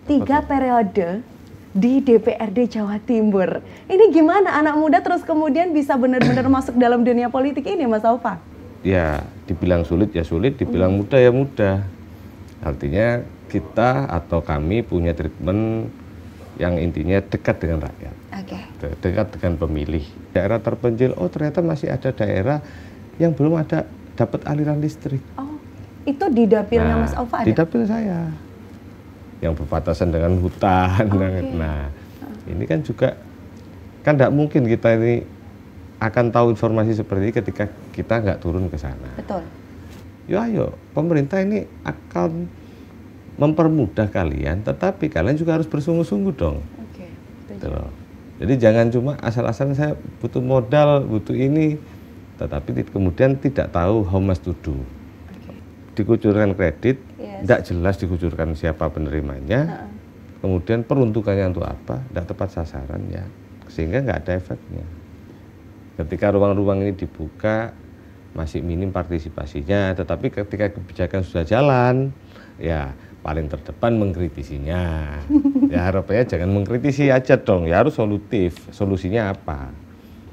3 periode di DPRD Jawa Timur. Ini gimana anak muda terus kemudian bisa benar-benar masuk dalam dunia politik ini, Mas Aufa? Ya, dibilang sulit ya sulit, dibilang mudah ya mudah. Artinya kita atau kami punya treatment yang intinya dekat dengan rakyat, dekat dengan pemilih. Daerah terpencil, oh ternyata masih ada daerah yang belum ada dapat aliran listrik. Oh, itu di dapilnya Mas Aufa ada? Di dapil saya, yang berbatasan dengan hutan. Nah, ini kan juga, kan tidak mungkin kita ini akan tahu informasi seperti ini ketika kita nggak turun ke sana. Betul. Ya ayo, pemerintah ini akan mempermudah kalian, tetapi kalian juga harus bersungguh-sungguh dong. Oke. Gitu loh. Jadi jangan cuma asal-asalan saya butuh modal, butuh ini, tetapi kemudian tidak tahu how much to do. Dikucurkan kredit, tidak jelas dikucurkan siapa penerimanya, kemudian peruntukannya untuk apa, tidak tepat sasaran ya, sehingga nggak ada efeknya. Ketika ruang-ruang ini dibuka, masih minim partisipasinya, tetapi ketika kebijakan sudah jalan, ya paling terdepan mengkritisinya. Ya harapannya jangan mengkritisi aja dong, ya harus solutif. Solusinya apa?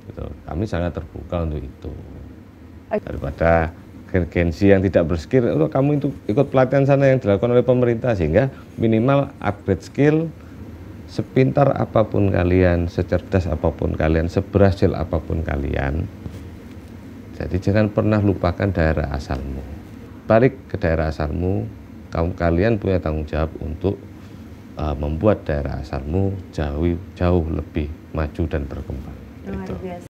Gitu. Kami sangat terbuka untuk itu. Daripada Gen-Z yang tidak berskill, oh, kamu itu ikut pelatihan sana yang dilakukan oleh pemerintah, sehingga minimal upgrade skill, sepintar apapun kalian, secerdas apapun kalian, seberhasil apapun kalian. Jadi jangan pernah lupakan daerah asalmu. Balik ke daerah asalmu, kalian punya tanggung jawab untuk membuat daerah asalmu jauh lebih maju dan berkembang. Luar biasa.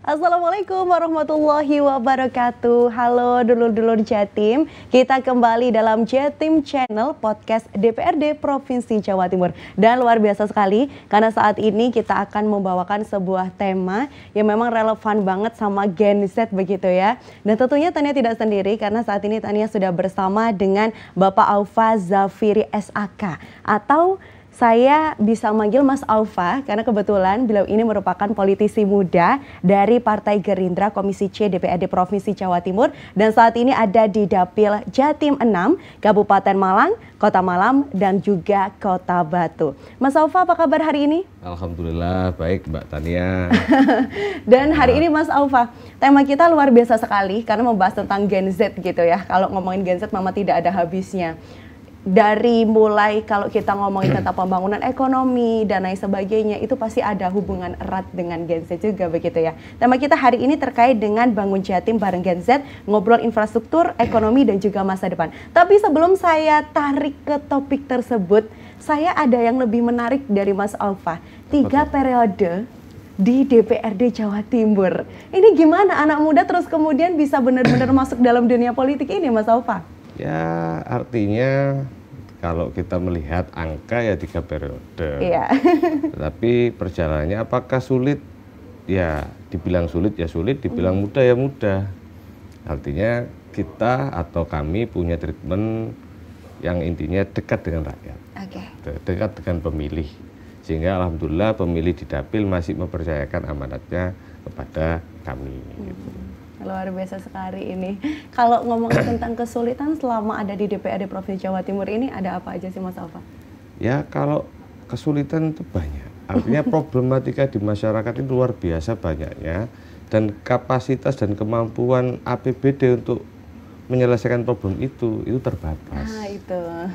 Assalamualaikum warahmatullahi wabarakatuh. Halo dulur-dulur Jatim. Kita kembali dalam Jatim Channel Podcast DPRD Provinsi Jawa Timur. Dan luar biasa sekali karena saat ini kita akan membawakan sebuah tema yang memang relevan banget sama Gen Z begitu ya. Dan tentunya Tania tidak sendiri karena saat ini Tania sudah bersama dengan Bapak Aufa Zafiri SAK, atau saya bisa manggil Mas Aufa karena kebetulan beliau ini merupakan politisi muda dari Partai Gerindra Komisi C DPRD Provinsi Jawa Timur dan saat ini ada di Dapil Jatim 6, Kabupaten Malang, Kota Malam, dan juga Kota Batu. Mas Aufa, apa kabar hari ini? Alhamdulillah, baik Mbak Tania. Dan hari ini Mas Aufa, tema kita luar biasa sekali karena membahas tentang Gen Z gitu ya. Kalau ngomongin Gen Z memang tidak ada habisnya. Dari mulai kalau kita ngomongin tentang pembangunan ekonomi dan lain sebagainya, itu pasti ada hubungan erat dengan Gen Z juga begitu ya. Tema kita hari ini terkait dengan bangun Jatim bareng Gen Z, ngobrol infrastruktur, ekonomi dan juga masa depan. Tapi sebelum saya tarik ke topik tersebut, saya ada yang lebih menarik dari Mas Aufa. 3 periode di DPRD Jawa Timur. Ini gimana anak muda terus kemudian bisa benar-benar masuk dalam dunia politik ini, Mas Aufa? Ya artinya kalau kita melihat angka ya 3 periode. Iya. Tapi perjalanannya apakah sulit? Ya dibilang sulit ya sulit, dibilang mudah ya mudah. Artinya kita atau kami punya treatment yang intinya dekat dengan rakyat, dekat dengan pemilih. Sehingga alhamdulillah pemilih di Dapil masih mempercayakan amanatnya kepada kami. Gitu. Luar biasa sekali ini. Kalau ngomongin tentang kesulitan selama ada di DPRD Provinsi Jawa Timur ini, ada apa aja sih Mas Aufa? Ya kalau kesulitan itu banyak. Artinya problematika di masyarakat ini luar biasa banyaknya. Dan kapasitas dan kemampuan APBD untuk menyelesaikan problem itu terbatas. Itu. Nah,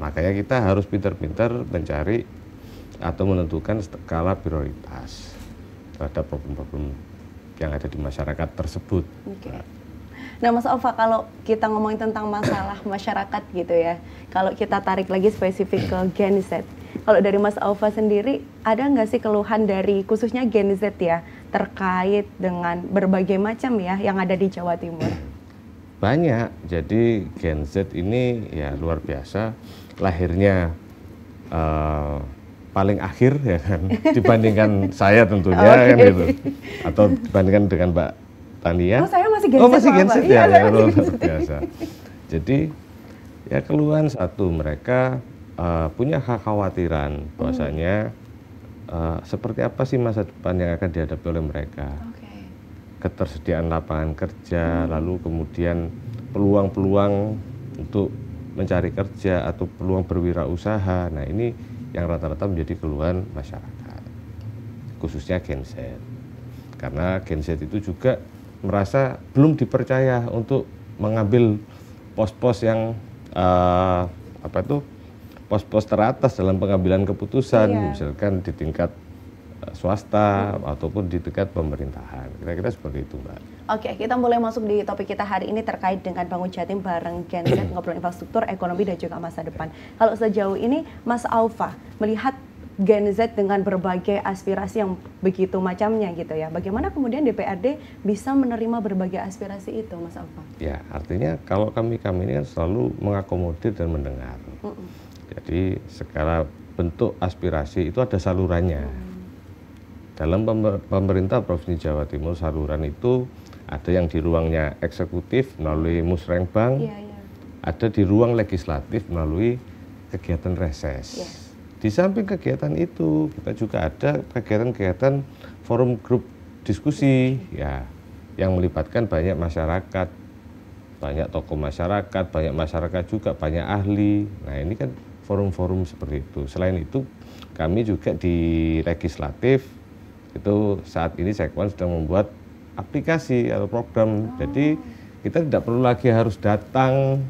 makanya kita harus pintar-pintar mencari atau menentukan skala prioritas terhadap problem-problem yang ada di masyarakat tersebut. Nah Mas Aufa, kalau kita ngomongin tentang masalah masyarakat gitu ya, kalau kita tarik lagi spesifik ke Gen Z, kalau dari Mas Aufa sendiri, ada nggak sih keluhan dari khususnya Gen Z ya, terkait dengan berbagai macam ya yang ada di Jawa Timur? Banyak, jadi Gen Z ini ya luar biasa, lahirnya paling akhir ya kan dibandingkan saya tentunya kan gitu, atau dibandingkan dengan Mbak Tania. Oh saya masih Gen Z. Masih Gen Z ya, luar biasa. Jadi ya keluhan satu, mereka punya kekhawatiran bahwasanya seperti apa sih masa depan yang akan dihadapi oleh mereka. ketersediaan lapangan kerja, lalu kemudian peluang-peluang untuk mencari kerja atau peluang berwirausaha. Nah, ini yang rata-rata menjadi keluhan masyarakat, khususnya Gen Z. Karena Gen Z itu juga merasa belum dipercaya untuk mengambil pos-pos yang pos-pos teratas dalam pengambilan keputusan, misalkan di tingkat swasta ataupun di tingkat pemerintahan. Kira-kira seperti itu, Mbak. Oke, kita mulai masuk di topik kita hari ini terkait dengan Bangun Jatim bareng Gen Z, ngobrol infrastruktur, ekonomi, dan juga masa depan. Kalau sejauh ini, Mas Aufa melihat Gen Z dengan berbagai aspirasi yang begitu macamnya gitu ya, bagaimana kemudian DPRD bisa menerima berbagai aspirasi itu, Mas Aufa? Ya, artinya kalau kami ini kan selalu mengakomodir dan mendengar. Jadi segala bentuk aspirasi itu ada salurannya. Dalam pemerintah Provinsi Jawa Timur, saluran itu ada yang di ruangnya eksekutif melalui musrenbang, ada di ruang legislatif melalui kegiatan reses. Di samping kegiatan itu, kita juga ada kegiatan-kegiatan forum grup diskusi, ya, yang melibatkan banyak masyarakat, banyak tokoh masyarakat, banyak masyarakat juga, banyak ahli. Nah, ini kan forum-forum seperti itu. Selain itu, kami juga di legislatif, itu saat ini Sekwan sedang membuat aplikasi atau program. Jadi kita tidak perlu lagi harus datang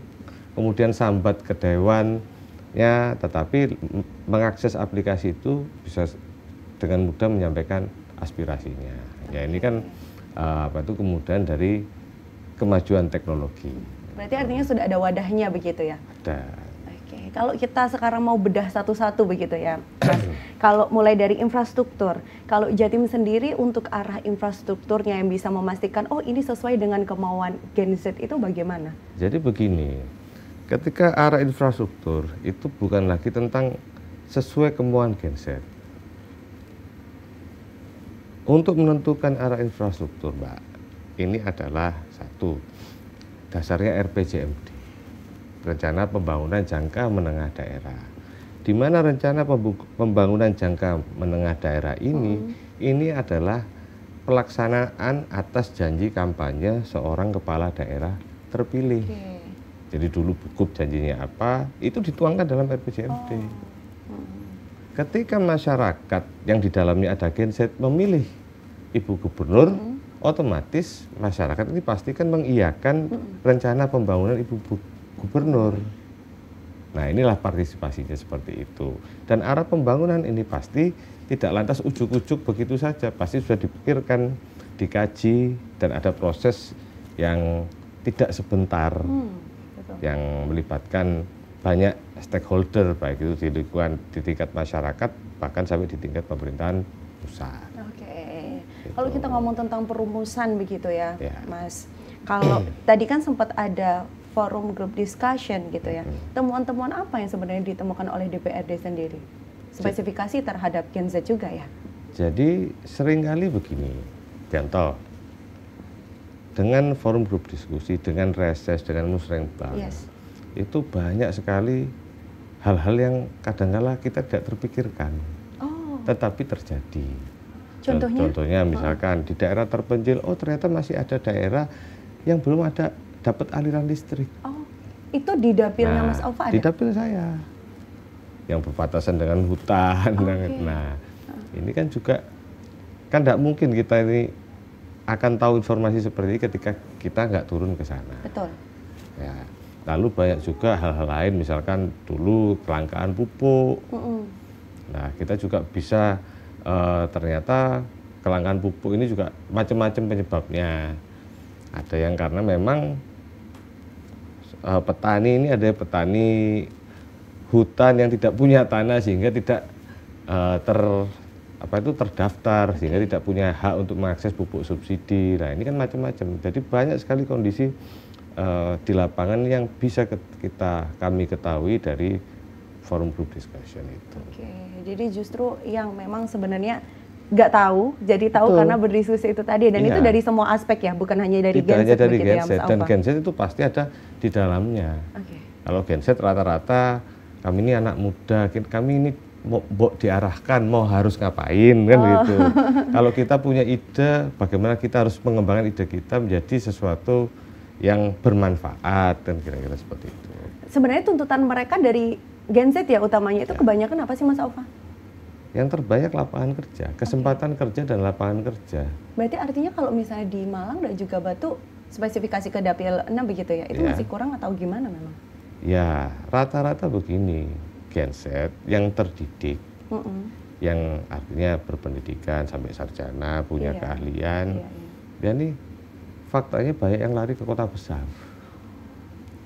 kemudian sambat ke dewannya, tetapi mengakses aplikasi itu bisa dengan mudah menyampaikan aspirasinya. Ya, ini kan kemudahan dari kemajuan teknologi. Berarti artinya sudah ada wadahnya begitu ya? Ada. Kalau kita sekarang mau bedah satu-satu begitu ya, Mas. Kalau mulai dari infrastruktur, kalau Jatim sendiri untuk arah infrastrukturnya yang bisa memastikan, oh ini sesuai dengan kemauan Gen Z itu bagaimana? Jadi begini, ketika arah infrastruktur itu bukan lagi tentang sesuai kemauan Gen Z. Untuk menentukan arah infrastruktur, Mbak, ini adalah satu, dasarnya RPJMD. Rencana Pembangunan Jangka Menengah Daerah. Di mana rencana pembangunan jangka menengah daerah ini adalah pelaksanaan atas janji kampanye seorang kepala daerah terpilih. Jadi dulu Gup janjinya apa, itu dituangkan dalam RPJMD. Ketika masyarakat yang di dalamnya ada Gen Z memilih Ibu Gubernur, otomatis masyarakat ini pastikan mengiyakan rencana pembangunan Ibu Gubernur. Nah, inilah partisipasinya seperti itu. Dan arah pembangunan ini pasti tidak lantas ujuk-ujuk begitu saja, pasti sudah dipikirkan, dikaji, dan ada proses yang tidak sebentar, yang melibatkan banyak stakeholder, baik itu di lingkungan, di tingkat masyarakat, bahkan sampai di tingkat pemerintahan pusat. Gitu. Kalau kita ngomong tentang perumusan begitu ya, Mas. Kalau tadi kan sempat ada forum group discussion gitu ya. Temuan-temuan apa yang sebenarnya ditemukan oleh DPRD sendiri? Spesifikasi terhadap Gen Z juga ya? Jadi seringkali begini, contoh, dengan forum grup diskusi, dengan reses, dengan musrenbang, itu banyak sekali hal-hal yang kadang-kala kita tidak terpikirkan, tetapi terjadi. Contohnya misalkan di daerah terpencil, oh ternyata masih ada daerah yang belum ada dapat aliran listrik. Oh, itu di dapilnya Mas Aufa ada? Di dapil saya, yang berbatasan dengan hutan. Nah, ini kan juga, kan tidak mungkin kita ini akan tahu informasi seperti ini ketika kita nggak turun ke sana. Betul. Ya, lalu banyak juga hal-hal lain, misalkan dulu kelangkaan pupuk. Nah, kita juga bisa, ternyata kelangkaan pupuk ini juga macam-macam penyebabnya. Ada yang karena memang petani ini ada petani hutan yang tidak punya tanah sehingga tidak terdaftar, sehingga tidak punya hak untuk mengakses pupuk subsidi. Nah, ini kan macam-macam. Jadi banyak sekali kondisi di lapangan yang bisa kami ketahui dari forum group discussion itu. Jadi justru yang memang sebenarnya nggak tahu, jadi tahu karena berdiskusi itu tadi, dan itu dari semua aspek ya, bukan hanya dari Gen Z. Tidak hanya dari Gen Z, dan Gen Z itu pasti ada di dalamnya. Kalau Gen Z rata-rata, kami ini anak muda, kami ini mau diarahkan, mau harus ngapain kan gitu. Kalau kita punya ide, bagaimana kita harus mengembangkan ide kita menjadi sesuatu yang bermanfaat, dan kira-kira seperti itu. Sebenarnya tuntutan mereka dari Gen Z ya utamanya itu kebanyakan apa sih Mas Aufa? Yang terbanyak lapangan kerja, kesempatan kerja dan lapangan kerja. Berarti artinya kalau misalnya di Malang dan juga Batu spesifikasi ke Dapil 6 begitu ya, itu masih kurang atau gimana memang? Ya, rata-rata begini, Gen Z yang terdidik, yang artinya berpendidikan sampai sarjana, punya keahlian, ya nih faktanya banyak yang lari ke kota besar,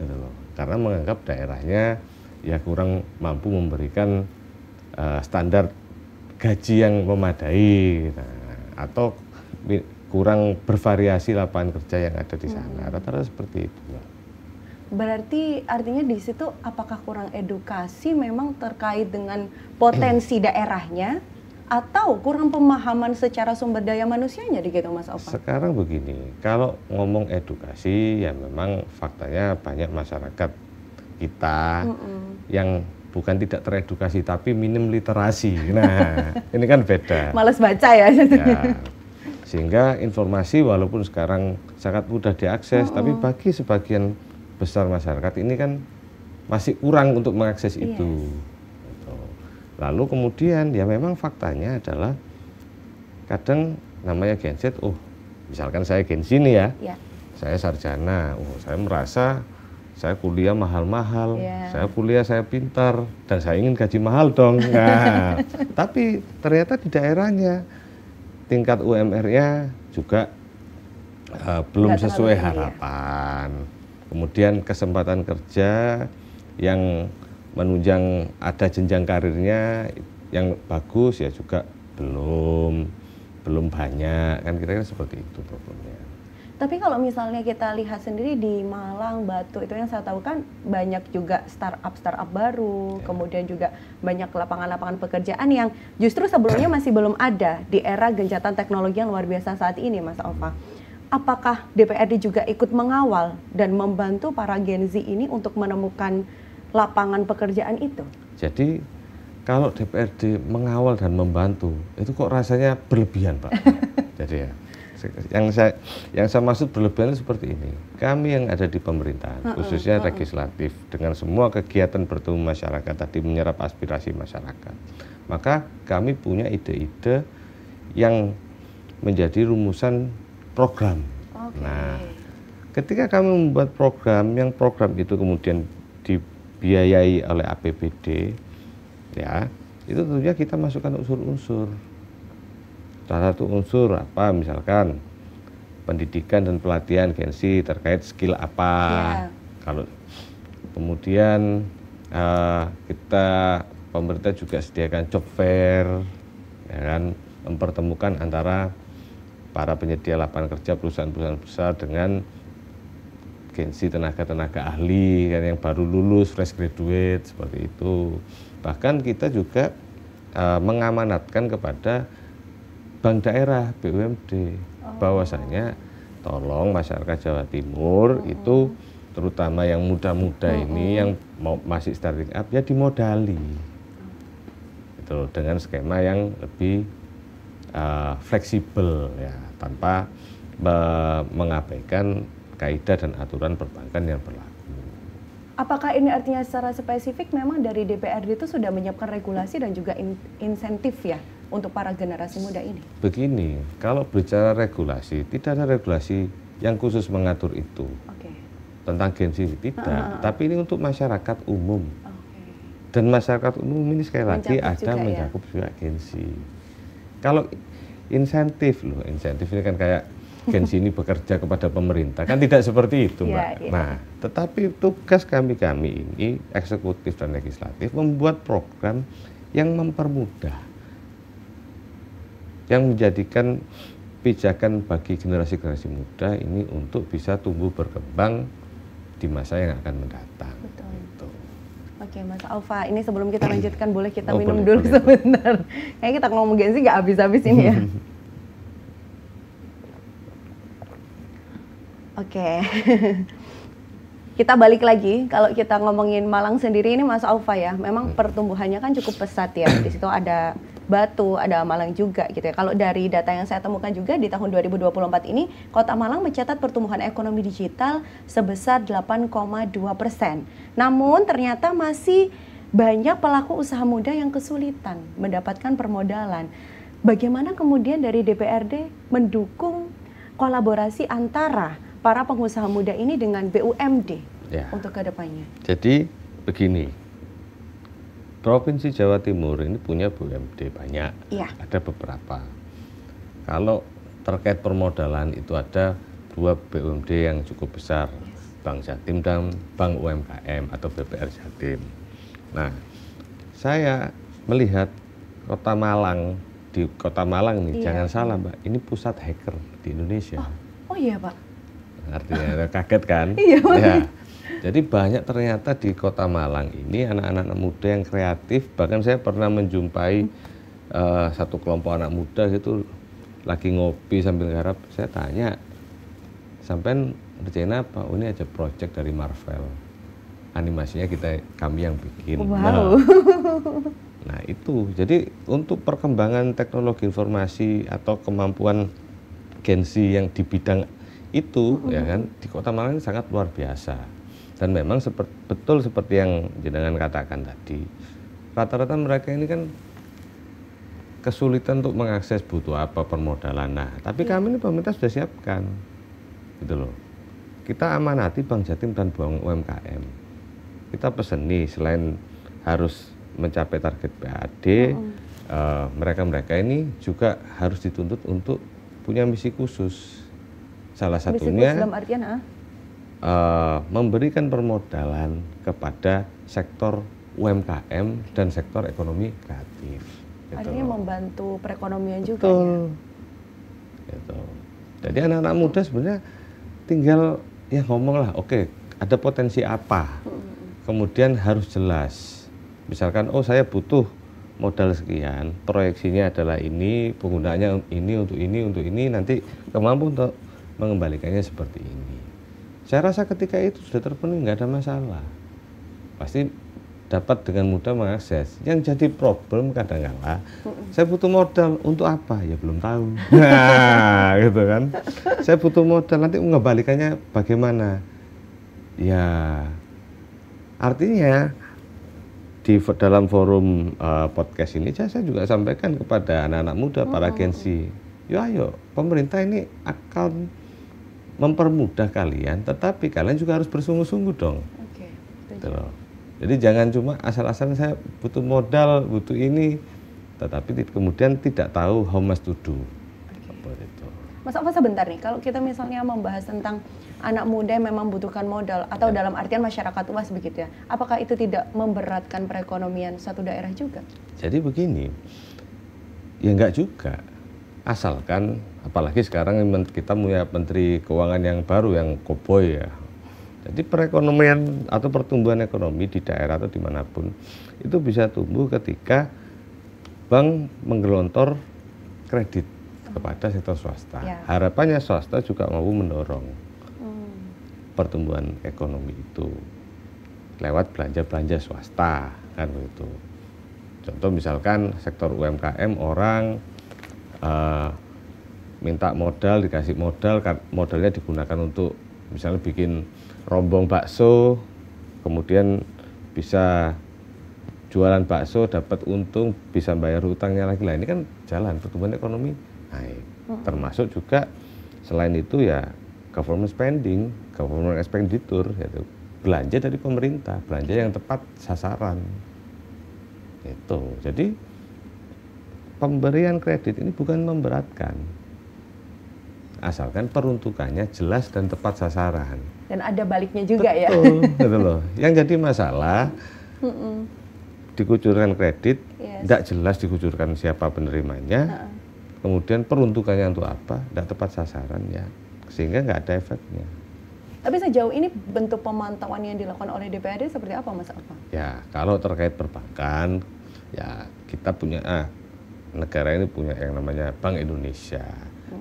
gitu loh. Karena menganggap daerahnya ya kurang mampu memberikan standar gaji yang memadai, atau kurang bervariasi lapangan kerja yang ada di sana. Rata-rata seperti itu. Berarti artinya di situ apakah kurang edukasi memang terkait dengan potensi daerahnya atau kurang pemahaman secara sumber daya manusianya gitu Mas Aufa? Sekarang begini, kalau ngomong edukasi ya memang faktanya banyak masyarakat kita yang bukan tidak teredukasi tapi minim literasi. Nah, ini kan beda. Males baca ya. Sehingga informasi walaupun sekarang sangat mudah diakses, tapi bagi sebagian besar masyarakat ini kan masih kurang untuk mengakses itu. Lalu kemudian ya memang faktanya adalah kadang namanya Gen Z, misalkan saya Gen Z nih ya, saya sarjana, saya merasa saya kuliah mahal-mahal, saya kuliah saya pintar, dan saya ingin gaji mahal dong. Nah, tapi ternyata di daerahnya tingkat UMR-nya juga belum sesuai harapan. Kemudian kesempatan kerja yang menunjang ada jenjang karirnya yang bagus ya juga belum banyak, kan kira-kira seperti itu problemnya. Tapi kalau misalnya kita lihat sendiri di Malang, Batu itu yang saya tahu kan banyak juga startup baru, kemudian juga banyak lapangan-lapangan pekerjaan yang justru sebelumnya masih belum ada di era gencatan teknologi yang luar biasa saat ini, Mas Aufa. Apakah DPRD juga ikut mengawal dan membantu para Gen Z ini untuk menemukan lapangan pekerjaan itu? Jadi kalau DPRD mengawal dan membantu, itu kok rasanya berlebihan, Pak. Jadi ya, yang saya maksud berlebihan itu seperti ini. Kami yang ada di pemerintahan, khususnya legislatif, dengan semua kegiatan bertemu masyarakat tadi menyerap aspirasi masyarakat, maka kami punya ide-ide yang menjadi rumusan program. Nah, ketika kami membuat program, yang program itu kemudian dibiayai oleh APBD, ya, itu tentunya kita masukkan unsur-unsur. Salah satu unsur apa, misalkan pendidikan dan pelatihan Gen Z terkait skill apa. Kalau kemudian kita pemerintah juga sediakan job fair, ya kan, mempertemukan antara para penyedia lapangan kerja perusahaan-perusahaan besar dengan Gen Z tenaga-tenaga ahli kan, yang baru lulus fresh graduate seperti itu. Bahkan kita juga mengamanatkan kepada Bank Daerah BUMD bahwasanya tolong masyarakat Jawa Timur itu terutama yang muda-muda ini yang masih starting up ya dimodali itu dengan skema yang lebih fleksibel ya, tanpa mengabaikan kaidah dan aturan perbankan yang berlaku. Apakah ini artinya secara spesifik memang dari DPRD itu sudah menyiapkan regulasi dan juga insentif ya untuk para generasi muda ini? Begini, kalau bicara regulasi, tidak ada regulasi yang khusus mengatur itu. Tentang Gen Z tidak, tapi ini untuk masyarakat umum. Dan masyarakat umum ini sekali lagi ada mencakup juga Gen Z. Kalau insentif loh, insentif ini kan kayak Gen Z ini bekerja kepada pemerintah, kan tidak seperti itu, Mbak. Nah, tetapi tugas kami ini, eksekutif dan legislatif, membuat program yang mempermudah, yang menjadikan pijakan bagi generasi-generasi muda ini untuk bisa tumbuh berkembang di masa yang akan mendatang. Betul. Gitu. Oke, Mas Aufa, ini sebelum kita lanjutkan boleh kita minum dulu sebentar. Kayaknya kita ngomong Gen Z nggak habis-habis ini ya. Oke. Kita balik lagi, kalau kita ngomongin Malang sendiri ini Mas Aufa ya, memang pertumbuhannya kan cukup pesat ya. Di situ ada Batu, ada Malang juga gitu ya. Kalau dari data yang saya temukan juga di tahun 2024 ini, Kota Malang mencatat pertumbuhan ekonomi digital sebesar 8,2%. Namun ternyata masih banyak pelaku usaha muda yang kesulitan mendapatkan permodalan. Bagaimana kemudian dari DPRD mendukung kolaborasi antara para pengusaha muda ini dengan BUMD untuk kedepannya? Jadi begini, Provinsi Jawa Timur ini punya BUMD banyak, ada beberapa. Kalau terkait permodalan itu ada 2 BUMD yang cukup besar, Bank Jatim dan Bank UMKM atau BPR Jatim. Nah, saya melihat Kota Malang, di Kota Malang nih, jangan salah Mbak, ini pusat hacker di Indonesia. Oh iya Pak. Artinya kaget kan? Iya. Ya. Jadi banyak ternyata di Kota Malang ini anak-anak muda yang kreatif. Bahkan saya pernah menjumpai satu kelompok anak muda gitu lagi ngopi sambil garap. Saya tanya, sampean ngerjain apa? Oh, ini aja project dari Marvel. Animasinya kami yang bikin. Wow. Nah itu, jadi untuk perkembangan teknologi informasi atau kemampuan Gen Z yang di bidang itu ya kan di Kota Malang ini sangat luar biasa. Dan memang betul seperti yang jenengan katakan tadi, rata-rata mereka ini kan kesulitan untuk mengakses butuh apa permodalan. Nah, tapi kami ini pemerintah sudah siapkan, gitu loh. Kita amanati Bank Jatim dan Bank UMKM. Kita pesen nih, selain harus mencapai target PAD, mereka-mereka ini juga harus dituntut untuk punya misi khusus. Salah satunya dalam artian memberikan permodalan kepada sektor UMKM dan sektor ekonomi kreatif. Artinya membantu perekonomian juga. Betul. Ya. Gitu. Jadi anak-anak muda sebenarnya tinggal ya ngomong lah, oke, ada potensi apa, kemudian harus jelas. Misalkan, oh saya butuh modal sekian, proyeksinya adalah ini, penggunaannya untuk ini, nanti kemampuan untuk mengembalikannya seperti ini. Saya rasa ketika itu sudah terpenuhi, nggak ada masalah. Pasti dapat dengan mudah mengakses. Yang jadi problem kadang-kala, saya butuh modal untuk apa? Ya belum tahu. Nah, gitu kan. Saya butuh modal, nanti mengembalikannya bagaimana? Ya, artinya di dalam forum podcast ini saya juga sampaikan kepada anak-anak muda, para Gen Z, ayo pemerintah ini akan mempermudah kalian, tetapi kalian juga harus bersungguh-sungguh dong. Gitu loh. Jadi jangan cuma asal-asalan saya butuh modal, butuh ini, tetapi kemudian tidak tahu how much to do. Mas Aufa sebentar nih, kalau kita misalnya membahas tentang anak muda yang memang membutuhkan modal atau dalam artian masyarakat luas begitu ya, apakah itu tidak memberatkan perekonomian suatu daerah juga? Jadi begini, ya enggak juga. Asalkan, apalagi sekarang kita punya Menteri Keuangan yang baru, yang koboi ya. Jadi perekonomian atau pertumbuhan ekonomi di daerah atau dimanapun itu bisa tumbuh ketika bank menggelontor kredit kepada sektor swasta. Harapannya swasta juga mampu mendorong pertumbuhan ekonomi itu lewat belanja-belanja swasta, kan begitu. Contoh misalkan sektor UMKM, orang minta modal, dikasih modal, modalnya digunakan untuk misalnya bikin rombong bakso, kemudian bisa jualan bakso, dapat untung, bisa bayar hutangnya lagi. Lah ini kan jalan pertumbuhan ekonomi naik. Termasuk juga selain itu ya government spending, government expenditure, yaitu belanja dari pemerintah, belanja yang tepat sasaran. Itu. Jadi pemberian kredit ini bukan memberatkan, asalkan peruntukannya jelas dan tepat sasaran. Dan ada baliknya juga. Betul, ya. Betul loh. Yang jadi masalah dikucurkan kredit, tidak jelas dikucurkan siapa penerimanya, kemudian peruntukannya untuk apa, tidak tepat sasaran ya, sehingga nggak ada efeknya. Tapi sejauh ini bentuk pemantauan yang dilakukan oleh DPRD seperti apa, Mas Aufa? Ya, kalau terkait perbankan, ya kita punya negara ini punya yang namanya Bank Indonesia,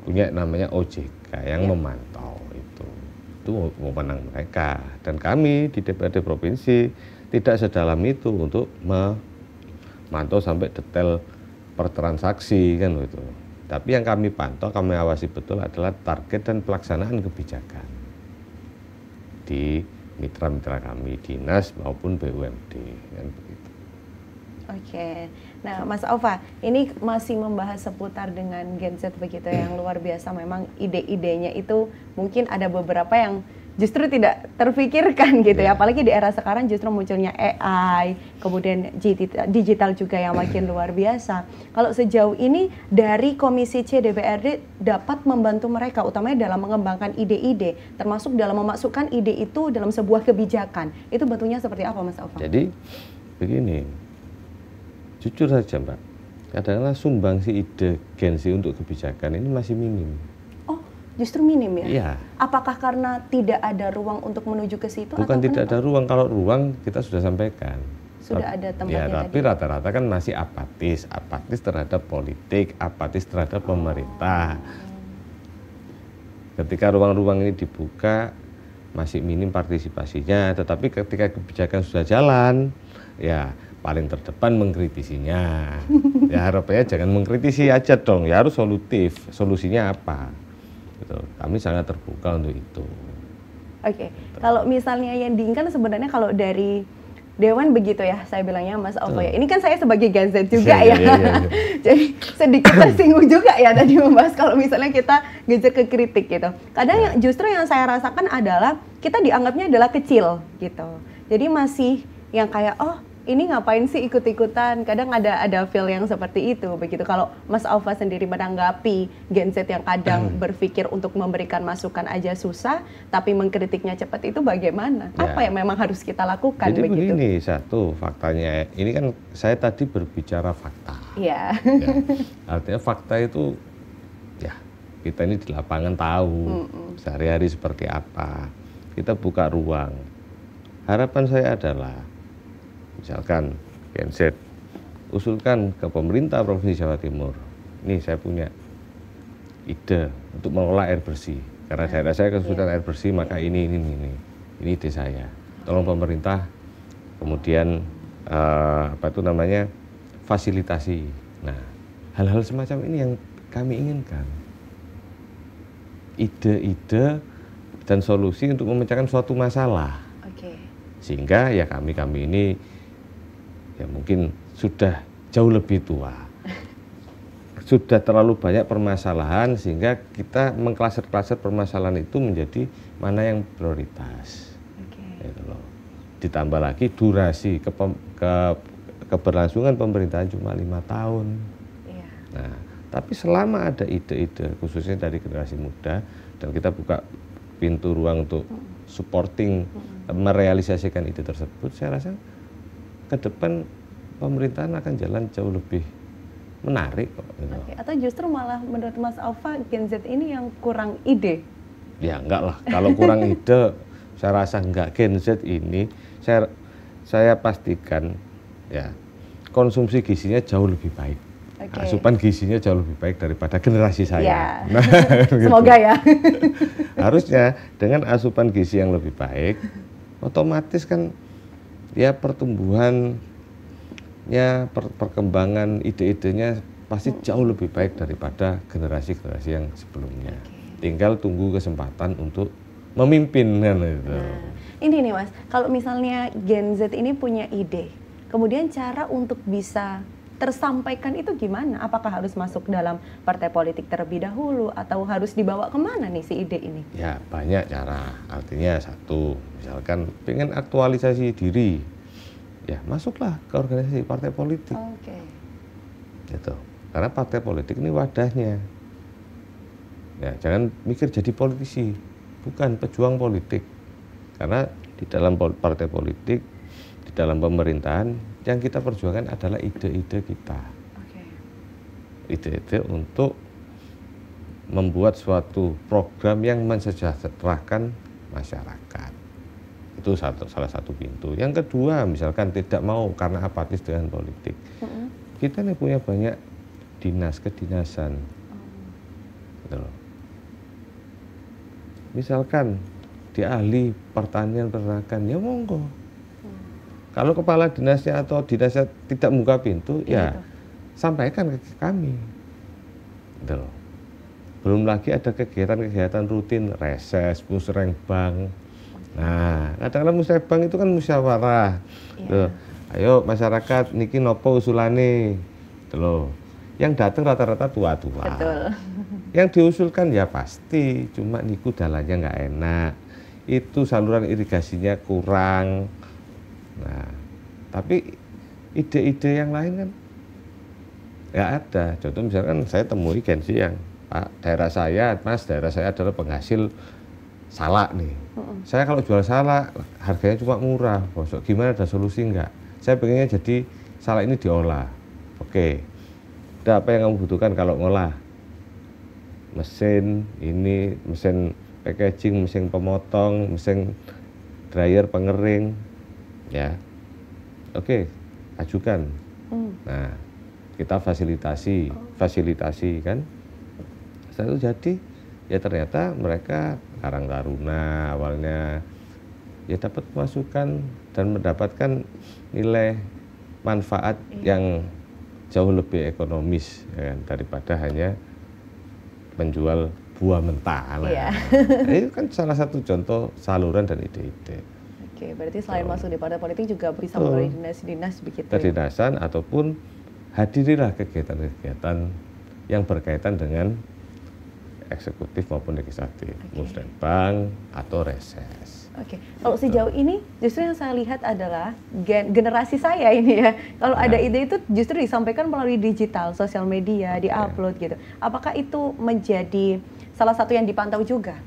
punya namanya OJK yang memantau itu. itu wewenang mereka. Dan kami di DPRD Provinsi tidak sedalam itu untuk memantau sampai detail per transaksi kan gitu. Tapi yang kami pantau, kami awasi betul adalah target dan pelaksanaan kebijakan di mitra-mitra kami, dinas maupun BUMD kan begitu. Oke, nah Mas Aufa, ini masih membahas seputar dengan Gen Z begitu yang luar biasa. Memang ide-idenya itu mungkin ada beberapa yang justru tidak terfikirkan gitu ya. Apalagi di era sekarang justru munculnya AI, kemudian digital juga yang makin luar biasa. Kalau sejauh ini dari Komisi C DPRD dapat membantu mereka, utamanya dalam mengembangkan ide-ide, termasuk dalam memasukkan ide itu dalam sebuah kebijakan. Itu bentuknya seperti apa, Mas Aufa? Jadi begini. Jujur saja Mbak, kadang-kadang sumbangsi ide Gen Z untuk kebijakan ini masih minim. Oh, justru minim ya? Iya. Apakah karena tidak ada ruang untuk menuju ke situ? Bukan atau tidak kenapa? ada ruang, kalau ruang kita sudah sampaikan. Sudah ada tempatnya ya, tapi rata-rata kan masih apatis terhadap politik, apatis terhadap pemerintah. Ketika ruang-ruang ini dibuka, masih minim partisipasinya, tetapi ketika kebijakan sudah jalan, ya paling terdepan mengkritisinya. Ya harapannya jangan mengkritisi aja dong, ya harus solutif. Solusinya apa? Gitu. Kami sangat terbuka untuk itu. Oke, kalau misalnya yang diinginkan sebenarnya kalau dari Dewan begitu ya, saya bilangnya Mas Aufa ya. Ini kan saya sebagai Gen Z juga ya. Jadi sedikit tersinggung juga ya tadi membahas kalau misalnya kita geser ke kritik gitu. Kadang yang justru yang saya rasakan adalah kita dianggapnya adalah kecil gitu. Jadi masih yang kayak oh ini ngapain sih ikut-ikutan? Kadang ada feel yang seperti itu begitu. Kalau Mas Aufa sendiri menanggapi Gen Z yang kadang berpikir untuk memberikan masukan aja susah, tapi mengkritiknya cepat itu bagaimana? Ya. Apa yang memang harus kita lakukan? Jadi begitu? Begini, satu faktanya, ini kan saya tadi berbicara fakta. Iya. Ya, artinya fakta itu, ya kita ini di lapangan tahu sehari-hari seperti apa. Kita buka ruang. Harapan saya adalah misalkan Gen Z usulkan ke pemerintah Provinsi Jawa Timur, ini saya punya ide untuk mengelola air bersih karena daerah saya kesulitan air bersih, maka ini ide saya, tolong pemerintah kemudian fasilitasi. Nah, hal-hal semacam ini yang kami inginkan, ide-ide dan solusi untuk memecahkan suatu masalah. Sehingga ya kami ini ya mungkin sudah jauh lebih tua, sudah terlalu banyak permasalahan sehingga kita mengklaser-klaser permasalahan itu menjadi mana yang prioritas. Gitu loh. Ditambah lagi durasi keberlangsungan pemerintahan cuma 5 tahun. Nah, tapi selama ada ide-ide khususnya dari generasi muda dan kita buka pintu ruang untuk supporting merealisasikan ide tersebut, saya rasa ke depan pemerintahan akan jalan jauh lebih menarik kok. Gitu. Atau justru malah menurut Mas Aufa Gen Z ini yang kurang ide? Ya enggak lah, kalau kurang ide saya rasa enggak. Gen Z ini saya pastikan ya konsumsi gizinya jauh lebih baik. Asupan gizinya jauh lebih baik daripada generasi saya. Ya. Nah, semoga ya. Harusnya dengan asupan gizi yang lebih baik, otomatis kan ya pertumbuhannya, perkembangan ide-idenya pasti jauh lebih baik daripada generasi-generasi yang sebelumnya. Tinggal tunggu kesempatan untuk memimpin kan itu. Nah, ini nih Mas, kalau misalnya Gen Z ini punya ide, kemudian cara untuk bisa tersampaikan itu gimana? Apakah harus masuk dalam partai politik terlebih dahulu atau harus dibawa kemana nih si ide ini? Ya banyak cara. Artinya satu, misalkan pengen aktualisasi diri, ya masuklah ke organisasi partai politik. Gitu. Karena partai politik ini wadahnya. Ya jangan mikir jadi politisi, bukan pejuang politik. Karena di dalam partai politik, di dalam pemerintahan, yang kita perjuangkan adalah ide-ide kita. Ide-ide untuk membuat suatu program yang mensejahterakan masyarakat. Itu salah satu pintu. Yang kedua, misalkan tidak mau karena apatis dengan politik. Kita nih punya banyak kedinasan. Gitu loh. Misalkan jadi ahli pertanian peternakan, ya monggo. Kalau kepala dinasnya atau dinasnya tidak membuka pintu, ya sampaikan ke kami. Gitu loh. Belum lagi ada kegiatan-kegiatan rutin, reses, musrengbang. Nah, kadang-kadang musrengbang itu kan musyawarah. Loh, ayo masyarakat, niki nopo usulane. Gitu loh. Yang datang rata-rata tua-tua. Betul. Yang diusulkan ya pasti, cuma niku dalannya nggak enak. Itu saluran irigasinya kurang. Nah, tapi ide-ide yang lain kan nggak ada. Contoh misalkan saya temui Gensi yang, Pak, daerah saya, Mas, daerah saya adalah penghasil salak nih. Saya kalau jual salak harganya cuma murah. Bosok, gimana, ada solusi nggak? Saya pengennya jadi salak ini diolah. Oke, ada apa yang kamu butuhkan kalau ngolah? Mesin ini, mesin packaging, mesin pemotong, mesin dryer pengering. Ya, oke, ajukan. Nah, kita fasilitasi kan. Setelah itu jadi, ya ternyata mereka Karang Taruna awalnya ya dapat masukan dan mendapatkan nilai manfaat yang jauh lebih ekonomis ya kan, daripada hanya menjual buah mentah. Nah, itu kan salah satu contoh saluran dan ide-ide. Oke, berarti selain masuk di partai politik juga bisa melalui dinas-dinas begitu. Kedinasan ataupun hadirilah kegiatan-kegiatan yang berkaitan dengan eksekutif maupun legislatif, musrenbang atau reses. Oke, kalau sejauh ini justru yang saya lihat adalah generasi saya ini ya. Kalau ada ide itu justru disampaikan melalui digital, sosial media, diupload gitu. Apakah itu menjadi salah satu yang dipantau juga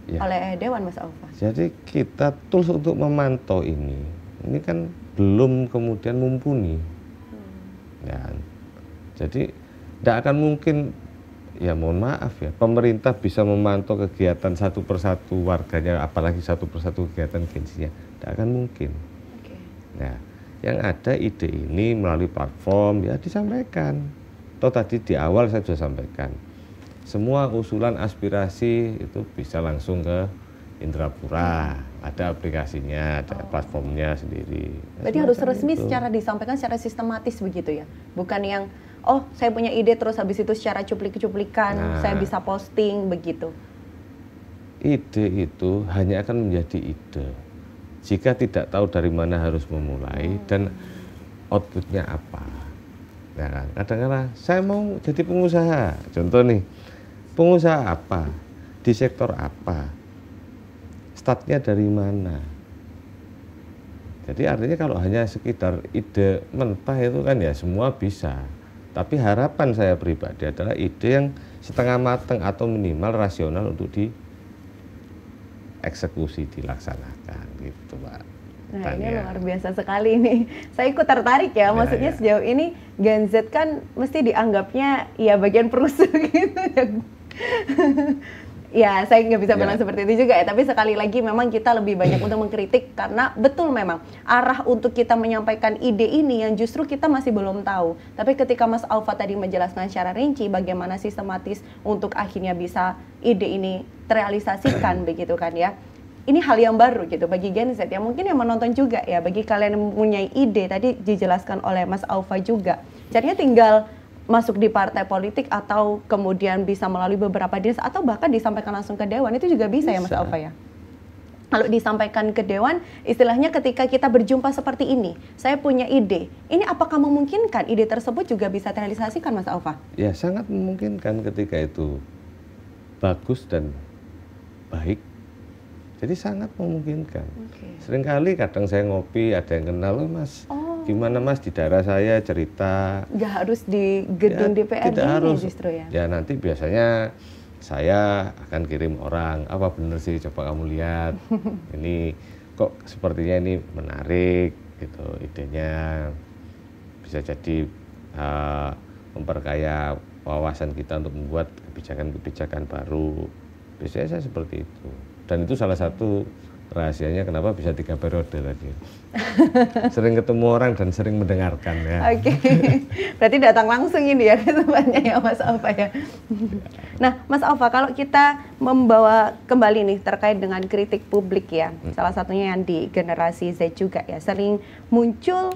oleh Dewan, Mas Aufa? Jadi kita tools untuk memantau ini kan belum kemudian mumpuni. Ya, jadi tidak akan mungkin, ya mohon maaf ya, pemerintah bisa memantau kegiatan satu persatu warganya, apalagi satu persatu kegiatan Gensinya, tidak akan mungkin. Nah, yang ada ide ini melalui platform ya disampaikan. Toh tadi di awal saya sudah sampaikan, semua usulan aspirasi itu bisa langsung ke Indrapura, ada aplikasinya, ada platformnya sendiri. Berarti harus resmi secara disampaikan secara sistematis begitu ya, bukan yang oh saya punya ide terus habis itu secara cuplik-cuplikan saya bisa posting begitu. Ide itu hanya akan menjadi ide jika tidak tahu dari mana harus memulai dan outputnya apa. Ya kan? Kadang-kadang saya mau jadi pengusaha, contoh nih, pengusaha apa, di sektor apa, startnya dari mana. Jadi artinya kalau hanya sekitar ide mentah itu kan ya semua bisa. Tapi harapan saya pribadi adalah ide yang setengah matang atau minimal rasional untuk dieksekusi, dilaksanakan gitu, Pak. Nah, ini luar biasa sekali nih. Saya ikut tertarik ya, maksudnya sejauh ini Gen Z kan mesti dianggapnya ya bagian perusuh gitu. Ya, saya nggak bisa bilang seperti itu juga ya, tapi sekali lagi memang kita lebih banyak untuk mengkritik karena betul memang arah untuk kita menyampaikan ide ini yang justru kita masih belum tahu. Tapi ketika Mas Aufa tadi menjelaskan secara rinci bagaimana sistematis untuk akhirnya bisa ide ini terrealisasikan begitu kan ya. Ini hal yang baru gitu bagi Gen Z ya, mungkin yang menonton juga ya, bagi kalian yang mempunyai ide tadi dijelaskan oleh Mas Aufa juga. Jadinya tinggal masuk di partai politik atau kemudian bisa melalui beberapa dinas atau bahkan disampaikan langsung ke Dewan, itu juga bisa ya Mas Aufa ya? Kalau disampaikan ke Dewan, istilahnya ketika kita berjumpa seperti ini, saya punya ide, ini apakah memungkinkan ide tersebut juga bisa terrealisasikan Mas Aufa? Ya sangat memungkinkan ketika itu bagus dan baik, jadi sangat memungkinkan. Seringkali kadang saya ngopi, ada yang kenal, loh Mas, gimana Mas di daerah saya cerita. Nggak harus di gedung DPRD tidak harus, justru ya? Ya nanti biasanya saya akan kirim orang, apa bener sih, coba kamu lihat, ini kok sepertinya ini menarik gitu, idenya bisa jadi memperkaya wawasan kita untuk membuat kebijakan-kebijakan baru. Biasanya saya seperti itu, dan itu salah satu rahasianya kenapa bisa 3 periode tadi. Sering ketemu orang dan sering mendengarkan ya. Oke, berarti datang langsung ini ya kesempatannya ya Mas Alfa ya. Nah Mas Alfa, kalau kita membawa kembali nih terkait dengan kritik publik ya, salah satunya yang di generasi Z juga ya, sering muncul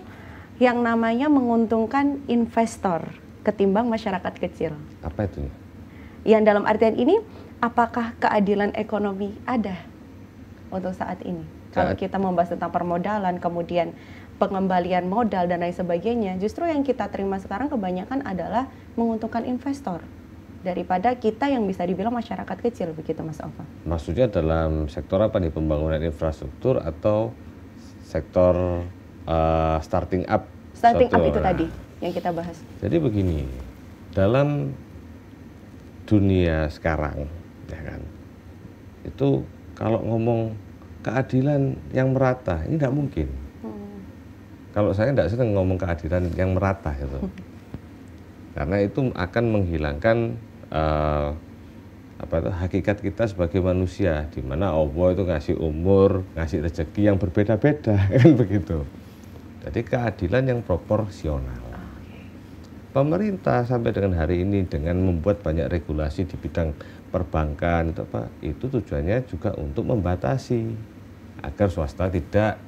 yang namanya menguntungkan investor ketimbang masyarakat kecil. Apa itu? Yang dalam artian ini, apakah keadilan ekonomi ada untuk saat ini? Kalau kita membahas tentang permodalan, kemudian pengembalian modal dan lain sebagainya, justru yang kita terima sekarang kebanyakan adalah menguntungkan investor daripada kita yang bisa dibilang masyarakat kecil, begitu Mas Alfa? Maksudnya dalam sektor apa nih, pembangunan infrastruktur atau sektor starting up? Starting up itu tadi yang kita bahas. Jadi begini, dalam dunia sekarang, ya kan, itu kalau ngomong keadilan yang merata, ini tidak mungkin. Kalau saya tidak senang ngomong keadilan yang merata gitu. Karena itu akan menghilangkan hakikat kita sebagai manusia, di mana Allah itu ngasih umur, ngasih rezeki yang berbeda-beda, kan begitu. Jadi keadilan yang proporsional. Pemerintah sampai dengan hari ini dengan membuat banyak regulasi di bidang perbankan itu tujuannya juga untuk membatasi agar swasta tidak,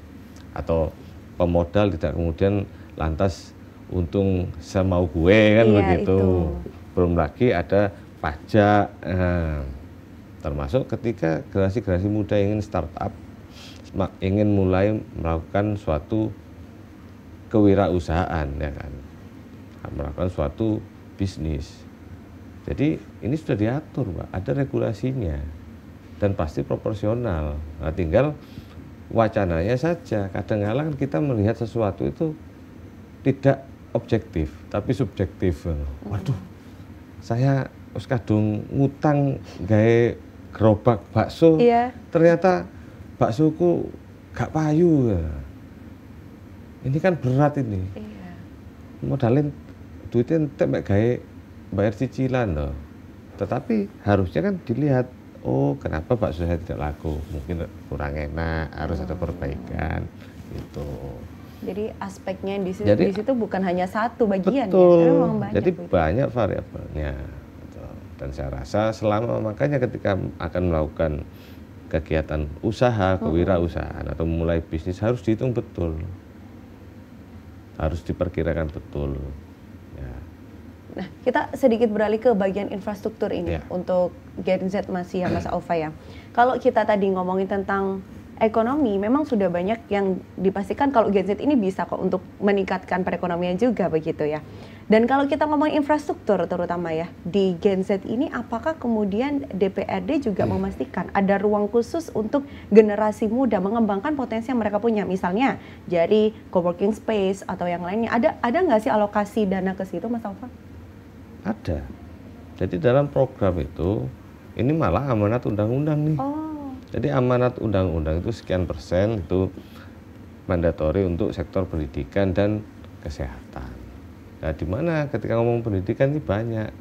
atau pemodal tidak kemudian lantas untung semau gue kan begitu. Itu. Belum lagi ada pajak, termasuk ketika generasi muda ingin startup, ingin mulai melakukan suatu kewirausahaan, ya kan, melakukan suatu bisnis. Jadi ini sudah diatur, Pak, ada regulasinya dan pasti proporsional. Nah, tinggal wacananya saja. Kadang-kadang kita melihat sesuatu itu tidak objektif, tapi subjektif. Waduh, saya wis kadung ngutang gawe gerobak bakso, ternyata baksoku gak payu. Ini kan berat ini. Modalin duitnya entek mek gawe bayar cicilan loh. Tetapi harusnya kan dilihat, oh kenapa bakso saya tidak laku, mungkin kurang enak, harus ada perbaikan gitu. Jadi aspeknya di situ bukan hanya satu bagian. Betul. Ya, memang banyak. Jadi banyak variabelnya. Dan saya rasa makanya ketika akan melakukan kegiatan usaha, kewirausahaan atau mulai bisnis harus dihitung betul, harus diperkirakan betul. Nah, kita sedikit beralih ke bagian infrastruktur ini untuk Gen Z masih ya Mas Alfa ya. Kalau kita tadi ngomongin tentang ekonomi, memang sudah banyak yang dipastikan kalau Gen Z ini bisa kok untuk meningkatkan perekonomian juga begitu ya. Dan kalau kita ngomongin infrastruktur terutama ya, di Gen Z ini apakah kemudian DPRD juga memastikan ada ruang khusus untuk generasi muda mengembangkan potensi yang mereka punya, misalnya dari coworking space atau yang lainnya. Ada nggak sih alokasi dana ke situ Mas Alfa? Ada. Jadi dalam program itu, ini malah amanat undang-undang nih. Jadi amanat undang-undang itu sekian persen itu mandatori untuk sektor pendidikan dan kesehatan. Nah, di mana ketika ngomong pendidikan ini banyak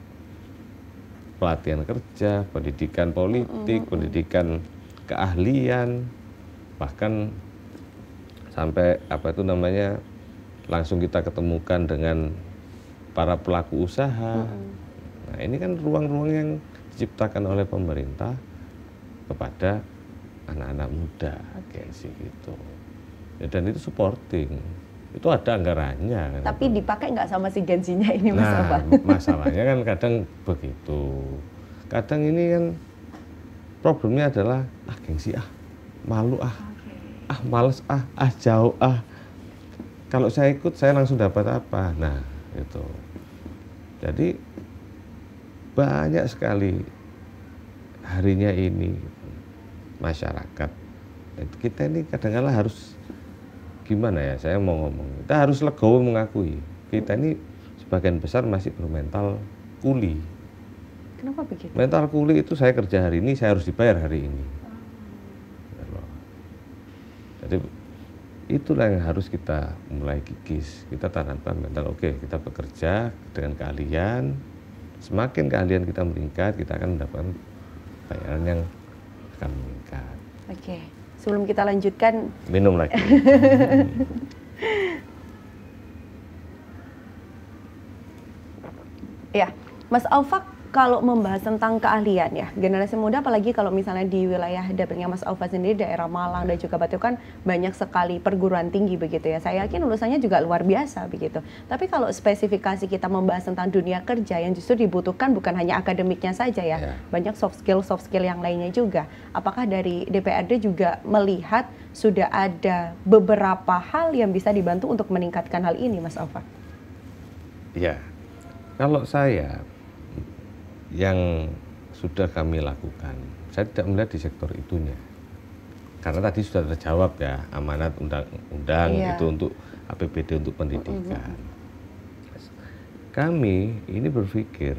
pelatihan kerja, pendidikan politik, pendidikan keahlian, bahkan sampai langsung kita ketemukan dengan para pelaku usaha. Nah, ini kan ruang-ruang yang diciptakan oleh pemerintah kepada anak-anak muda, kayak sih gitu. Ya, dan itu supporting, itu ada anggarannya. Tapi dipakai nggak sama si Gen-Z-nya ini Mas Alfa? Masalahnya kan kadang begitu. Kadang ini kan problemnya adalah gengsi, malu, males, jauh, kalau saya ikut saya langsung dapat apa. Nah, itu. Jadi banyak sekali harinya ini masyarakat. Kita ini kadang-kadang harus gimana ya, saya mau ngomong, kita harus legowo mengakui kita ini sebagian besar masih bermental kuli. Kenapa begitu? Mental kuli itu saya kerja hari ini, saya harus dibayar hari ini. Jadi itulah yang harus kita mulai kikis. Kita tanamkan mental, oke, kita bekerja dengan keahlian. Semakin keahlian kita meningkat, kita akan mendapatkan bayaran yang akan meningkat. Oke. Sebelum kita lanjutkan, minum lagi. Ya, Mas Aufak, kalau membahas tentang keahlian ya, generasi muda apalagi kalau misalnya di wilayah dapilnya Mas Aufak sendiri, daerah Malang dan juga Batu kan banyak sekali perguruan tinggi begitu ya. Saya yakin lulusannya juga luar biasa begitu. Tapi kalau spesifikasi kita membahas tentang dunia kerja yang justru dibutuhkan bukan hanya akademiknya saja ya, banyak soft skill yang lainnya juga. Apakah dari DPRD juga melihat sudah ada beberapa hal yang bisa dibantu untuk meningkatkan hal ini, Mas Aufak? Ya, kalau saya yang sudah kami lakukan, saya tidak melihat di sektor itunya. Karena tadi sudah terjawab ya, amanat undang-undang itu untuk APBD untuk pendidikan. Kami ini berpikir,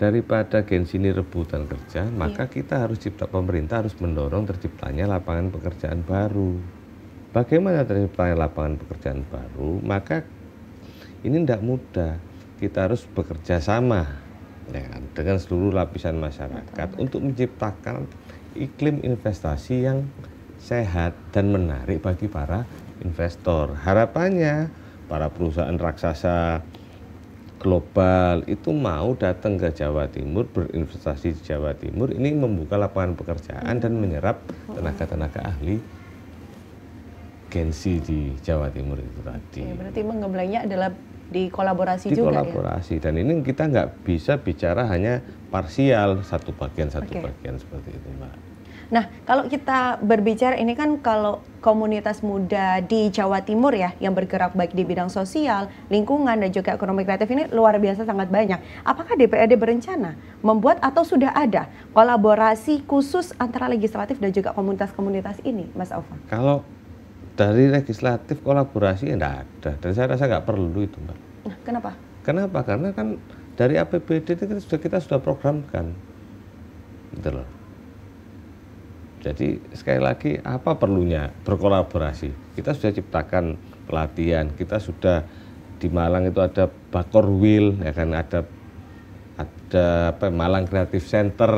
daripada gengsi ini rebutan kerja, maka kita harus pemerintah harus mendorong terciptanya lapangan pekerjaan baru. Bagaimana terciptanya lapangan pekerjaan baru? Maka ini tidak mudah. Kita harus bekerja sama ya kan, dengan seluruh lapisan masyarakat untuk menciptakan iklim investasi yang sehat dan menarik bagi para investor. Harapannya para perusahaan raksasa global itu mau datang ke Jawa Timur, berinvestasi di Jawa Timur, ini membuka lapangan pekerjaan dan menyerap tenaga-tenaga ahli gengsi di Jawa Timur itu tadi. Berarti mengemblengnya adalah di kolaborasi juga kolaborasi. Dan ini kita nggak bisa bicara hanya parsial, satu bagian seperti itu, Mbak. Nah, kalau kita berbicara ini kan kalau komunitas muda di Jawa Timur ya yang bergerak baik di bidang sosial, lingkungan dan juga ekonomi kreatif ini luar biasa sangat banyak. Apakah DPRD berencana membuat atau sudah ada kolaborasi khusus antara legislatif dan juga komunitas-komunitas ini, Mas Aufak? Kalau dari legislatif kolaborasi enggak ada, dan saya rasa nggak perlu itu, Mbak. Kenapa? Kenapa? Karena kan dari APBD itu kita sudah programkan, gitu loh. Jadi sekali lagi apa perlunya berkolaborasi? Kita sudah ciptakan pelatihan, kita sudah di Malang itu ada Bakorwil, ya kan, ada Malang Creative Center.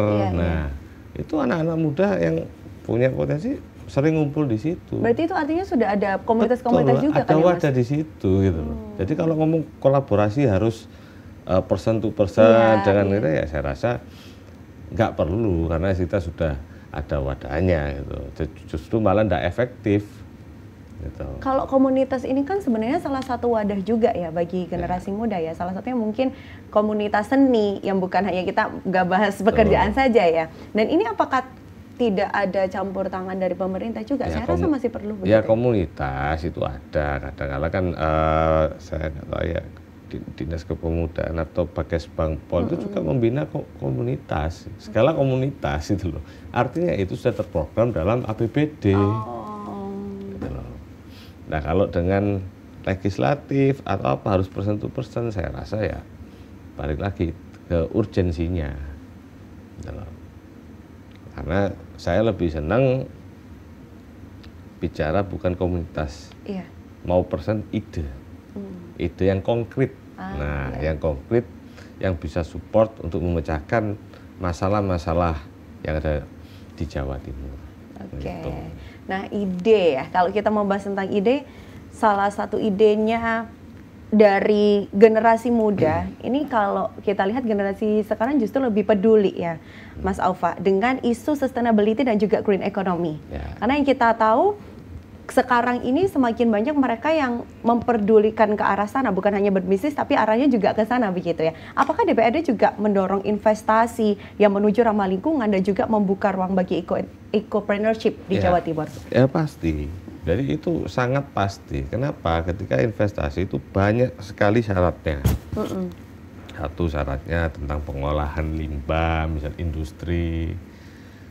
Itu anak-anak muda yang punya potensi sering ngumpul di situ. Berarti itu artinya sudah ada komunitas-komunitas juga kan ya, Mas? ada di situ gitu loh. Jadi kalau ngomong kolaborasi harus person to person, jangan gitu ya, saya rasa nggak perlu karena kita sudah ada wadahnya gitu. Justru malah nggak efektif. Gitu. Kalau komunitas ini kan sebenarnya salah satu wadah juga ya bagi generasi muda ya. Salah satunya mungkin komunitas seni yang bukan hanya kita nggak bahas pekerjaan saja ya. Dan ini apakah tidak ada campur tangan dari pemerintah juga? Ya, saya rasa masih perlu begitu. Ya komunitas itu ada, kadang-kadang kan saya nggak tahu ya, Dinas Kepemudaan atau Bages Bangpol itu juga membina komunitas, segala komunitas itu loh. Artinya itu sudah terprogram dalam APBD. Gitu loh. Nah kalau dengan legislatif atau apa harus person to person, saya rasa ya balik lagi ke urgensinya. Gitu loh. Karena saya lebih senang bicara bukan komunitas, mau persen ide, ide yang konkret. Yang konkret, yang bisa support untuk memecahkan masalah-masalah yang ada di Jawa Timur. Gitu. Nah ide ya, kalau kita mau bahas tentang ide, salah satu idenya dari generasi muda, ini kalau kita lihat generasi sekarang justru lebih peduli ya, Mas Aufak, dengan isu sustainability dan juga green economy. Karena yang kita tahu sekarang ini semakin banyak mereka yang memperdulikan ke arah sana, bukan hanya berbisnis tapi arahnya juga ke sana begitu ya. Apakah DPRD juga mendorong investasi yang menuju ramah lingkungan dan juga membuka ruang bagi ecopreneurship di Jawa Timur? Ya pasti. Jadi itu sangat pasti. Kenapa? Ketika investasi itu banyak sekali syaratnya. Satu syaratnya tentang pengolahan limbah, misal industri.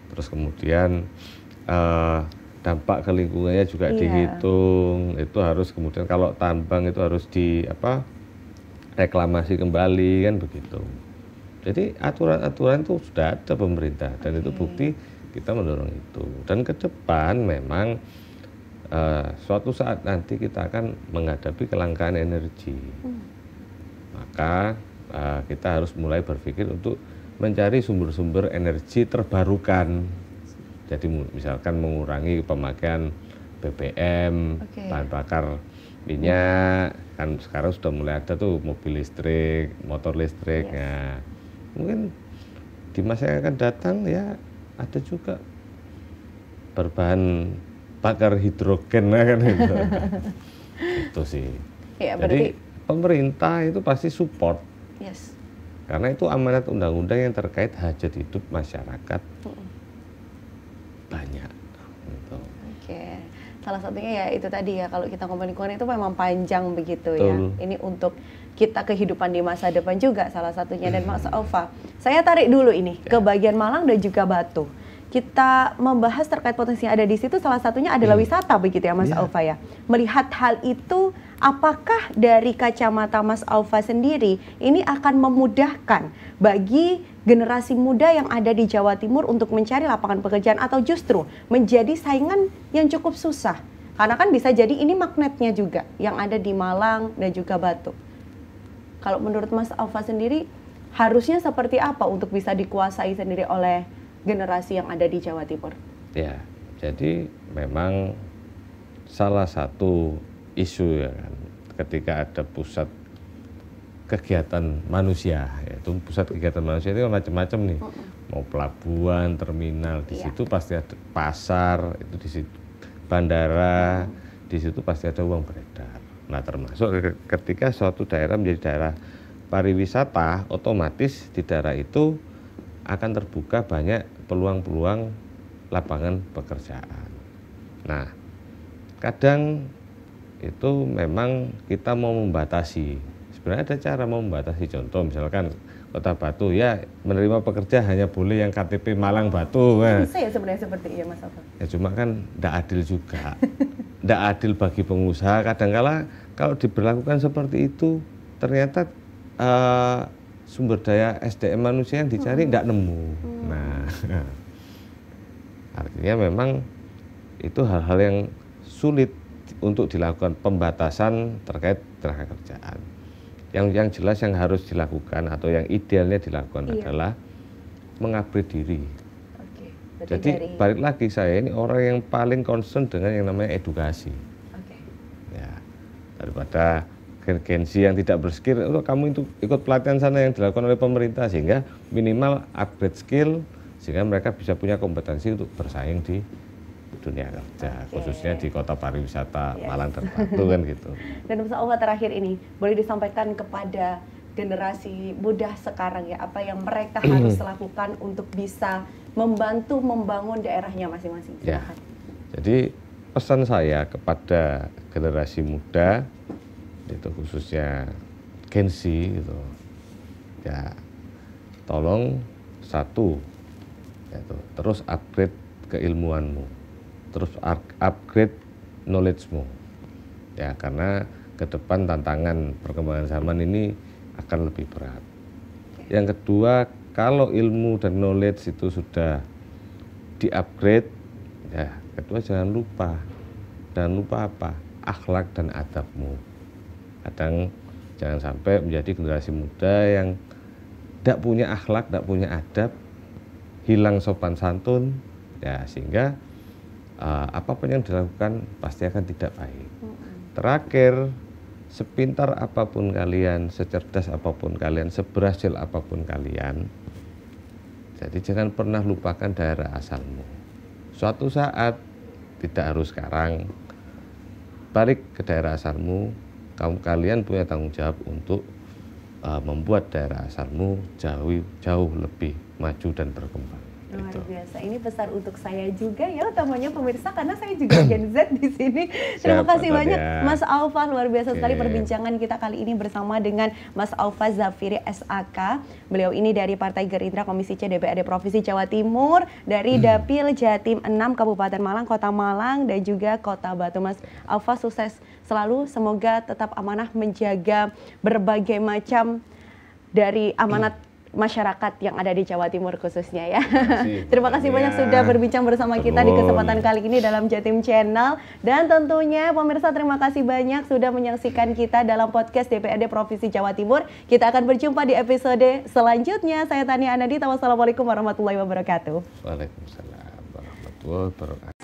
Terus kemudian dampak ke lingkungannya juga dihitung. Itu harus kemudian kalau tambang itu harus reklamasi kembali kan begitu. Jadi aturan-aturan itu sudah ada pemerintah dan itu bukti kita mendorong itu. Dan ke depan memang suatu saat nanti kita akan menghadapi kelangkaan energi. Maka kita harus mulai berpikir untuk mencari sumber-sumber energi terbarukan. Jadi misalkan mengurangi pemakaian BBM, bahan bakar minyak, kan sekarang sudah mulai ada tuh mobil listrik, motor listrik. Nah, mungkin di masa yang akan datang ya ada juga berbahan bakar hidrogen kan gitu. Itu sih. Ya, jadi pemerintah itu pasti support. Karena itu amanat undang-undang yang terkait hajat hidup masyarakat. Banyak. Gitu. Salah satunya ya itu tadi ya, kalau kita ngomongin lingkungan itu memang panjang begitu ya. Ini untuk kita kehidupan di masa depan juga salah satunya. Dan Mas Aufa, saya tarik dulu ini ke bagian Malang dan juga Batu. Kita membahas terkait potensi yang ada di situ, salah satunya adalah wisata begitu ya Mas Aufa ya. Melihat hal itu, apakah dari kacamata Mas Aufa sendiri ini akan memudahkan bagi generasi muda yang ada di Jawa Timur untuk mencari lapangan pekerjaan atau justru menjadi saingan yang cukup susah? Karena kan bisa jadi ini magnetnya juga yang ada di Malang dan juga Batu. Kalau menurut Mas Aufa sendiri harusnya seperti apa untuk bisa dikuasai sendiri oleh generasi yang ada di Jawa Timur? Ya, jadi memang salah satu isu ya kan, ketika ada pusat kegiatan manusia, yaitu pusat kegiatan manusia itu macam-macam nih, mau pelabuhan, terminal, di situ pasti ada pasar, itu di situ bandara, di situ pasti ada uang beredar. Nah, termasuk ketika suatu daerah menjadi daerah pariwisata, otomatis di daerah itu akan terbuka banyak peluang-peluang lapangan pekerjaan. Nah, kadang itu memang kita mau membatasi. Sebenarnya ada cara mau membatasi, contoh misalkan Kota Batu ya menerima pekerja hanya boleh yang KTP Malang Batu. Bisa ya sebenarnya seperti itu Mas Aufa? Ya cuma kan tidak adil juga. Tidak adil bagi pengusaha. Kadangkala kalau diberlakukan seperti itu ternyata sumber daya SDM manusia yang dicari tidak nemu. Nah, artinya memang itu hal-hal yang sulit untuk dilakukan pembatasan terkait tenaga kerjaan. Yang jelas yang harus dilakukan atau yang idealnya dilakukan adalah mengupgrade diri. Jadi balik lagi, saya ini orang yang paling concern dengan yang namanya edukasi. Ya, daripada gen-gen yang tidak berskill, kamu itu ikut pelatihan sana yang dilakukan oleh pemerintah, sehingga minimal upgrade skill sehingga mereka bisa punya kompetensi untuk bersaing di dunia kerja, khususnya di kota pariwisata Malang dan Batu kan gitu. Dan Mas Aufa terakhir ini boleh disampaikan kepada generasi muda sekarang ya, apa yang mereka harus lakukan untuk bisa membantu membangun daerahnya masing-masing? Ya, jadi pesan saya kepada generasi muda itu khususnya Gen Z gitu, ya tolong satu, yaitu terus upgrade keilmuanmu, terus upgrade knowledge-mu, ya karena ke depan tantangan perkembangan zaman ini akan lebih berat. Yang kedua, kalau ilmu dan knowledge itu sudah di-upgrade, ya kedua jangan lupa apa? Akhlak dan adabmu. Kadang jangan sampai menjadi generasi muda yang tidak punya akhlak, tidak punya adab, hilang sopan santun, ya sehingga apapun yang dilakukan pasti akan tidak baik. Terakhir, sepintar apapun kalian, secerdas apapun kalian, seberhasil apapun kalian, jadi jangan pernah lupakan daerah asalmu. Suatu saat, tidak harus sekarang, balik ke daerah asalmu. Kalian punya tanggung jawab untuk membuat daerah asalmu jauh lebih maju dan berkembang. Luar biasa. Ini pesan untuk saya juga ya, utamanya pemirsa, karena saya juga Gen Z di sini. Terima kasih banyak Mas Aufa, luar biasa sekali perbincangan kita kali ini bersama dengan Mas Aufa Zafiri SAK. Beliau ini dari Partai Gerindra Komisi C DPRD Provinsi Jawa Timur, dari Dapil Jatim 6 Kabupaten Malang, Kota Malang dan juga Kota Batu. Mas Aufa sukses selalu, semoga tetap amanah menjaga berbagai macam dari amanat masyarakat yang ada di Jawa Timur khususnya ya. Terima kasih banyak sudah berbincang bersama kita di kesempatan kali ini dalam Jatim Channel. Dan tentunya pemirsa, terima kasih banyak sudah menyaksikan kita dalam podcast DPRD Provinsi Jawa Timur. Kita akan berjumpa di episode selanjutnya. Saya Tania Anandita, wassalamualaikum warahmatullahi wabarakatuh. Waalaikumsalam warahmatullahi wabarakatuh. warahmatullahi wabarakatuh.